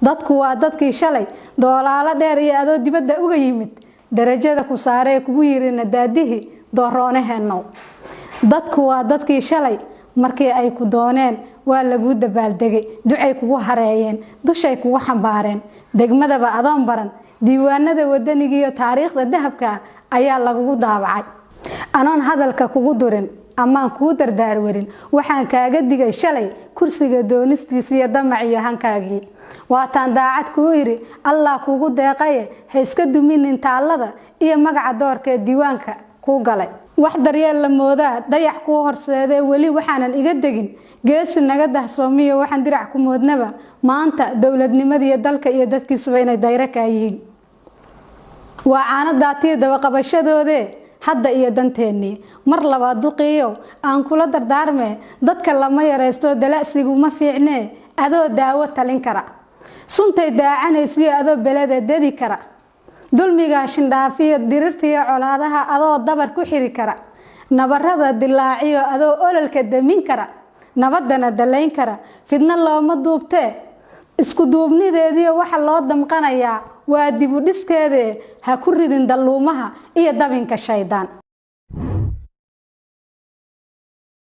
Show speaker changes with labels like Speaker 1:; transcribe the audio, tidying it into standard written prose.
Speaker 1: dadku waa dadkii shalay doolaala dheer iyo adoo dibadda uga yimid darajada ku saaree kugu yirina daadihi dooroonaheeno dadku waa dadkii shalay markii ay ku dooneen waa lagu dabaaldegay ducay kugu hareeyeen dushay kugu xambaareen degmadaba adoon baran diiwaanada wadaniga iyo taariikhda dahabka ayaa lagu daabacay anoon hadalka kugu durin amaan kuu dardaar warin waxaan kaaga digay shalay kursiga doonistiisa iyo damac iyo hankaagii waataan daacad kuu yiri allah kugu deeqaye ha iska duminin taalada iyo magaca doorka diiwaanka ku galay wax daryeel la moodaa dayax ku horseeday wali waxaanan iga degin geesi naga dahsoomiyo waxaan dirac ku moodnaba maanta dawladnimada dalka iyo dadkiisuba inay dayra ka yihiin waa caanadaatiyo daba qabashadoode hadda iyo danteeni mar labaad duqiyo aan kula dardaarme dadka lama yareysto dalasigu ma fiicne adoo daawo talin kara suntay daacanaysiyo adoo belada dedi kara dulmiga shindhaafiyo dirirtiyo colaadaha adoo dabar ku xiri kara nabarada dilaaciyo adoo ololka damin kara nabadana dalayn kara fidna looma duubtee isku duubnideedii waxa loo damqanayaa waa dib u dhiskeede ha ku ridin daluumaha iyo dabinka shaydaan